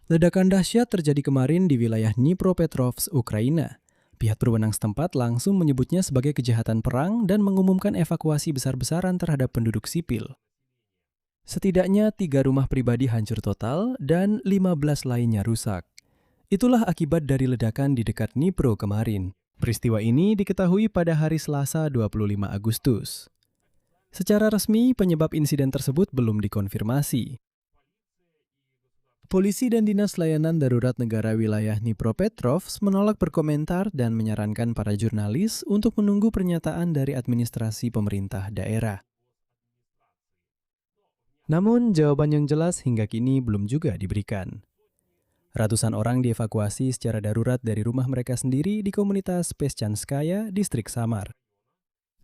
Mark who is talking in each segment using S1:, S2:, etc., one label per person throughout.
S1: Ledakan dahsyat terjadi kemarin di wilayah Dnipropetrovsk, Ukraina. Pihak berwenang setempat langsung menyebutnya sebagai kejahatan perang dan mengumumkan evakuasi besar-besaran terhadap penduduk sipil. Setidaknya 3 rumah pribadi hancur total dan 15 lainnya rusak. Itulah akibat dari ledakan di dekat Dnipro kemarin. Peristiwa ini diketahui pada hari Selasa 25 Agustus. Secara resmi, penyebab insiden tersebut belum dikonfirmasi. Polisi dan Dinas Layanan Darurat Negara Wilayah Dnipropetrovsk menolak berkomentar dan menyarankan para jurnalis untuk menunggu pernyataan dari administrasi pemerintah daerah. Namun, jawaban yang jelas hingga kini belum juga diberikan. Ratusan orang dievakuasi secara darurat dari rumah mereka sendiri di komunitas Peschanskaya, distrik Samar.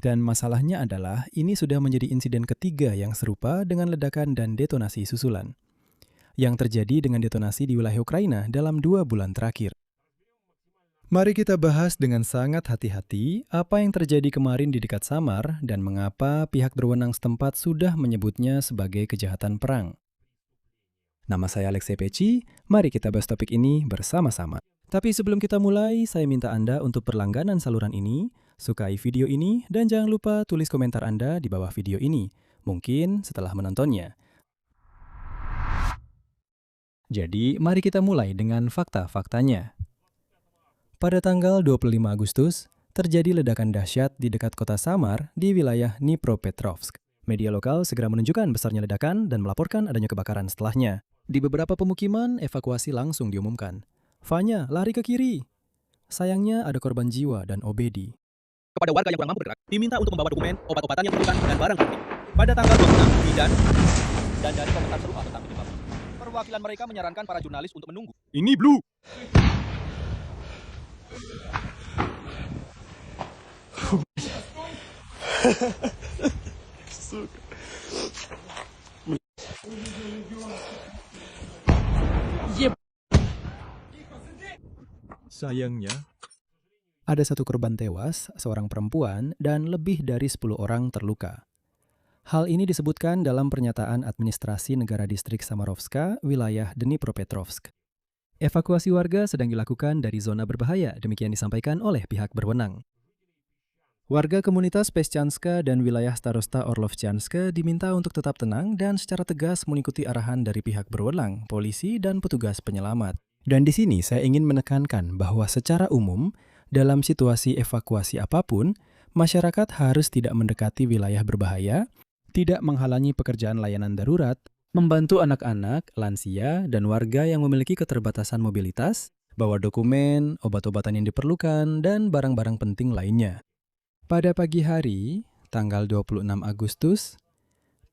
S1: Dan masalahnya adalah ini sudah menjadi insiden ketiga yang serupa dengan ledakan dan detonasi susulan yang terjadi dengan detonasi di wilayah Ukraina dalam 2 bulan terakhir. Mari kita bahas dengan sangat hati-hati apa yang terjadi kemarin di dekat Samar dan mengapa pihak berwenang setempat sudah menyebutnya sebagai kejahatan perang. Nama saya Alexei Peci, mari kita bahas topik ini bersama-sama. Tapi sebelum kita mulai, saya minta Anda untuk berlangganan saluran ini, sukai video ini, dan jangan lupa tulis komentar Anda di bawah video ini, mungkin setelah menontonnya. Jadi, mari kita mulai dengan fakta-faktanya. Pada tanggal 25 Agustus, terjadi ledakan dahsyat di dekat kota Samar di wilayah Dnipropetrovsk. Media lokal segera menunjukkan besarnya ledakan dan melaporkan adanya kebakaran setelahnya. Di beberapa pemukiman, evakuasi langsung diumumkan. Vanya, lari ke kiri. Sayangnya ada korban jiwa dan OBD.
S2: Kepada warga yang kurang mampu bergerak, diminta untuk membawa dokumen, obat-obatan yang diperlukan, dan barang bukti. Pada tanggal 26, Bidan dan dari komentar serupa tentang penyebab. Perwakilan mereka menyarankan para jurnalis untuk menunggu.
S3: Ini Blue. Sayangnya,
S1: Ada 1 korban tewas, seorang perempuan, dan lebih dari 10 orang terluka. Hal ini disebutkan dalam pernyataan administrasi negara distrik Samarovska, wilayah Dnipropetrovsk. Evakuasi warga sedang dilakukan dari zona berbahaya, demikian disampaikan oleh pihak berwenang. Warga komunitas Peschanska dan wilayah Starosta Orlovchanska diminta untuk tetap tenang dan secara tegas mengikuti arahan dari pihak berwenang, polisi, dan petugas penyelamat. Dan di sini saya ingin menekankan bahwa secara umum, dalam situasi evakuasi apapun, masyarakat harus tidak mendekati wilayah berbahaya, tidak menghalangi pekerjaan layanan darurat, membantu anak-anak, lansia, dan warga yang memiliki keterbatasan mobilitas, bawa dokumen, obat-obatan yang diperlukan, dan barang-barang penting lainnya. Pada pagi hari, tanggal 26 Agustus,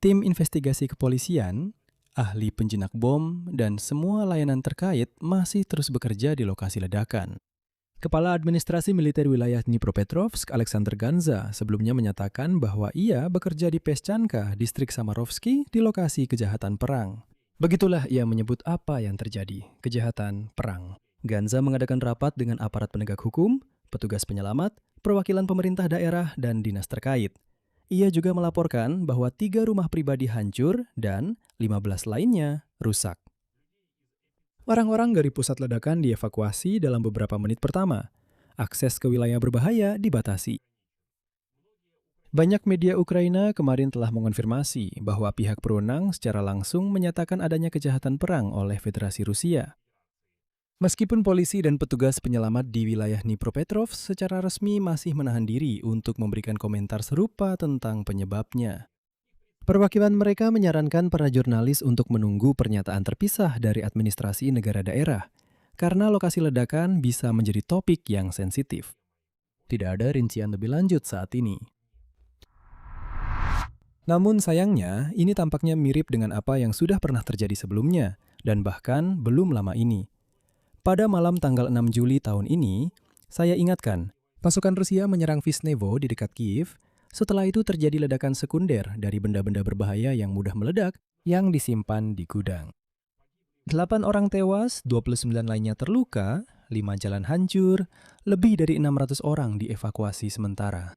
S1: tim investigasi kepolisian, ahli penjinak bom, dan semua layanan terkait masih terus bekerja di lokasi ledakan. Kepala Administrasi Militer Wilayah Dnipropetrovsk, Alexander Ganza, sebelumnya menyatakan bahwa ia bekerja di Peschanka, distrik Samarovski, di lokasi kejahatan perang. Begitulah ia menyebut apa yang terjadi, kejahatan perang. Ganza mengadakan rapat dengan aparat penegak hukum, petugas penyelamat, perwakilan pemerintah daerah, dan dinas terkait. Ia juga melaporkan bahwa 3 rumah pribadi hancur dan 15 lainnya rusak. Orang-orang dari pusat ledakan dievakuasi dalam beberapa menit pertama. Akses ke wilayah berbahaya dibatasi. Banyak media Ukraina kemarin telah mengonfirmasi bahwa pihak berwenang secara langsung menyatakan adanya kejahatan perang oleh Federasi Rusia. Meskipun polisi dan petugas penyelamat di wilayah Dnipropetrovsk secara resmi masih menahan diri untuk memberikan komentar serupa tentang penyebabnya. Perwakilan mereka menyarankan para jurnalis untuk menunggu pernyataan terpisah dari administrasi negara daerah, karena lokasi ledakan bisa menjadi topik yang sensitif. Tidak ada rincian lebih lanjut saat ini. Namun sayangnya, ini tampaknya mirip dengan apa yang sudah pernah terjadi sebelumnya, dan bahkan belum lama ini. Pada malam tanggal 6 Juli tahun ini, saya ingatkan, pasukan Rusia menyerang Visnevo di dekat Kiev. Setelah itu terjadi ledakan sekunder dari benda-benda berbahaya yang mudah meledak yang disimpan di gudang. 8 orang tewas, 29 lainnya terluka, 5 jalan hancur, lebih dari 600 orang dievakuasi sementara.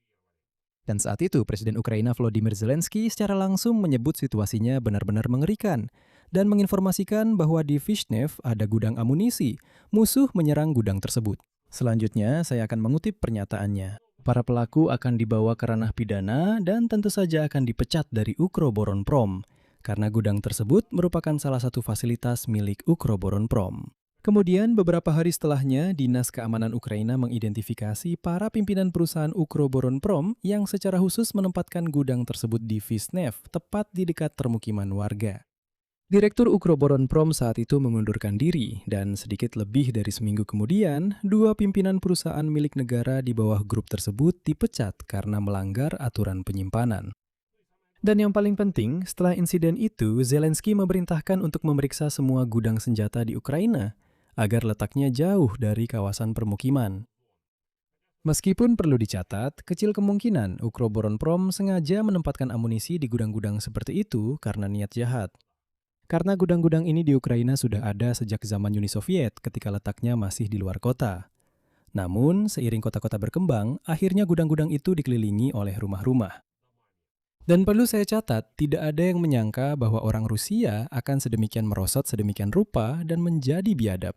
S1: Dan saat itu Presiden Ukraina Volodymyr Zelensky secara langsung menyebut situasinya benar-benar mengerikan dan menginformasikan bahwa di Vishneva ada gudang amunisi. Musuh menyerang gudang tersebut. Selanjutnya, saya akan mengutip pernyataannya. Para pelaku akan dibawa ke ranah pidana dan tentu saja akan dipecat dari Ukroboronprom, karena gudang tersebut merupakan salah satu fasilitas milik Ukroboronprom. Kemudian beberapa hari setelahnya, Dinas Keamanan Ukraina mengidentifikasi para pimpinan perusahaan Ukroboronprom yang secara khusus menempatkan gudang tersebut di Vishneva, tepat di dekat permukiman warga. Direktur Ukroboronprom saat itu mengundurkan diri, dan sedikit lebih dari seminggu kemudian, 2 pimpinan perusahaan milik negara di bawah grup tersebut dipecat karena melanggar aturan penyimpanan. Dan yang paling penting, setelah insiden itu, Zelensky memerintahkan untuk memeriksa semua gudang senjata di Ukraina, agar letaknya jauh dari kawasan permukiman. Meskipun perlu dicatat, kecil kemungkinan Ukroboronprom sengaja menempatkan amunisi di gudang-gudang seperti itu karena niat jahat. Karena gudang-gudang ini di Ukraina sudah ada sejak zaman Uni Soviet ketika letaknya masih di luar kota. Namun, seiring kota-kota berkembang, akhirnya gudang-gudang itu dikelilingi oleh rumah-rumah. Dan perlu saya catat, tidak ada yang menyangka bahwa orang Rusia akan sedemikian merosot sedemikian rupa dan menjadi biadab.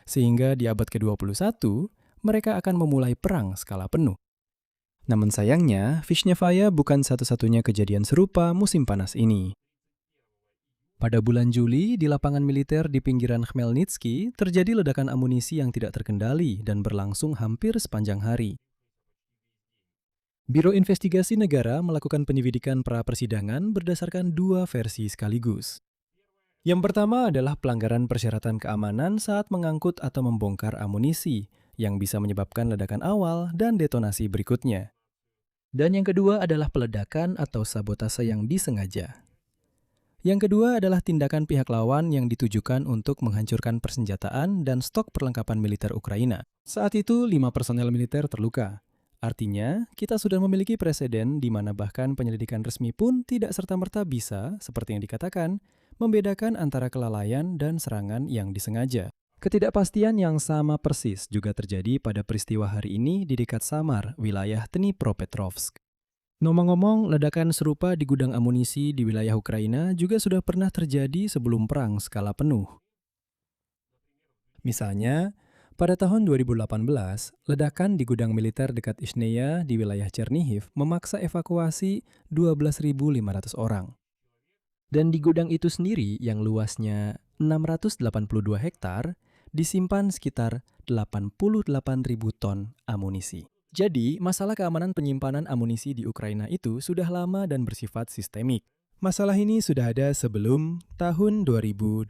S1: Sehingga di abad ke-21, mereka akan memulai perang skala penuh. Namun sayangnya, Vishnevaya bukan satu-satunya kejadian serupa musim panas ini. Pada bulan Juli, di lapangan militer di pinggiran Khmelnytsky, terjadi ledakan amunisi yang tidak terkendali dan berlangsung hampir sepanjang hari. Biro Investigasi Negara melakukan penyelidikan pra-persidangan berdasarkan 2 versi sekaligus. Yang pertama adalah pelanggaran persyaratan keamanan saat mengangkut atau membongkar amunisi, yang bisa menyebabkan ledakan awal dan detonasi berikutnya. Dan yang kedua adalah peledakan atau sabotase yang disengaja. Yang kedua adalah tindakan pihak lawan yang ditujukan untuk menghancurkan persenjataan dan stok perlengkapan militer Ukraina. Saat itu, 5 personel militer terluka. Artinya, kita sudah memiliki preseden di mana bahkan penyelidikan resmi pun tidak serta-merta bisa, seperti yang dikatakan, membedakan antara kelalaian dan serangan yang disengaja. Ketidakpastian yang sama persis juga terjadi pada peristiwa hari ini di dekat Samar, wilayah Dnipropetrovsk. Ngomong-ngomong, ledakan serupa di gudang amunisi di wilayah Ukraina juga sudah pernah terjadi sebelum perang skala penuh. Misalnya, pada tahun 2018, ledakan di gudang militer dekat Izhneya di wilayah Chernihiv memaksa evakuasi 12.500 orang. Dan di gudang itu sendiri yang luasnya 682 hektar, disimpan sekitar 88.000 ton amunisi. Jadi, masalah keamanan penyimpanan amunisi di Ukraina itu sudah lama dan bersifat sistemik. Masalah ini sudah ada sebelum tahun 2022.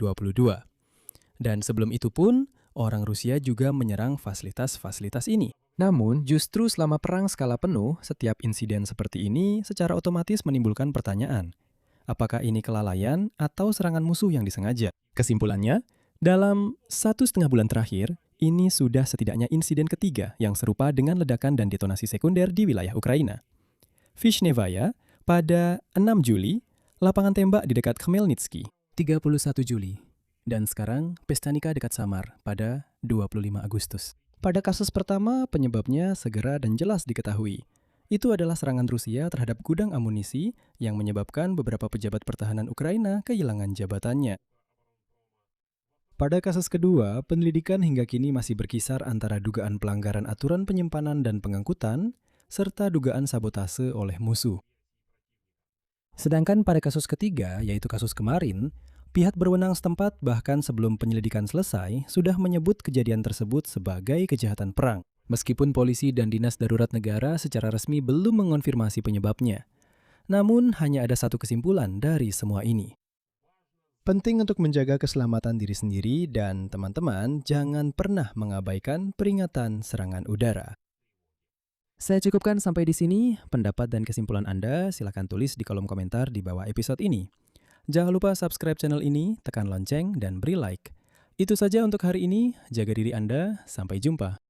S1: Dan sebelum itu pun, orang Rusia juga menyerang fasilitas-fasilitas ini. Namun, justru selama perang skala penuh, setiap insiden seperti ini secara otomatis menimbulkan pertanyaan. Apakah ini kelalaian atau serangan musuh yang disengaja? Kesimpulannya, dalam 1,5 bulan terakhir, ini sudah setidaknya insiden ketiga yang serupa dengan ledakan dan detonasi sekunder di wilayah Ukraina. Vishnevaya pada 6 Juli, lapangan tembak di dekat Khmelnytsky, 31 Juli, dan sekarang Pestanica dekat Samar pada 25 Agustus. Pada kasus pertama, penyebabnya segera dan jelas diketahui. Itu adalah serangan Rusia terhadap gudang amunisi yang menyebabkan beberapa pejabat pertahanan Ukraina kehilangan jabatannya. Pada kasus kedua, penyelidikan hingga kini masih berkisar antara dugaan pelanggaran aturan penyimpanan dan pengangkutan, serta dugaan sabotase oleh musuh. Sedangkan pada kasus ketiga, yaitu kasus kemarin, pihak berwenang setempat bahkan sebelum penyelidikan selesai sudah menyebut kejadian tersebut sebagai kejahatan perang. Meskipun polisi dan dinas darurat negara secara resmi belum mengonfirmasi penyebabnya. Namun hanya ada satu kesimpulan dari semua ini. Penting untuk menjaga keselamatan diri sendiri dan teman-teman jangan pernah mengabaikan peringatan serangan udara. Saya cukupkan sampai di sini. Pendapat dan kesimpulan Anda silakan tulis di kolom komentar di bawah episode ini. Jangan lupa subscribe channel ini, tekan lonceng, dan beri like. Itu saja untuk hari ini. Jaga diri Anda. Sampai jumpa.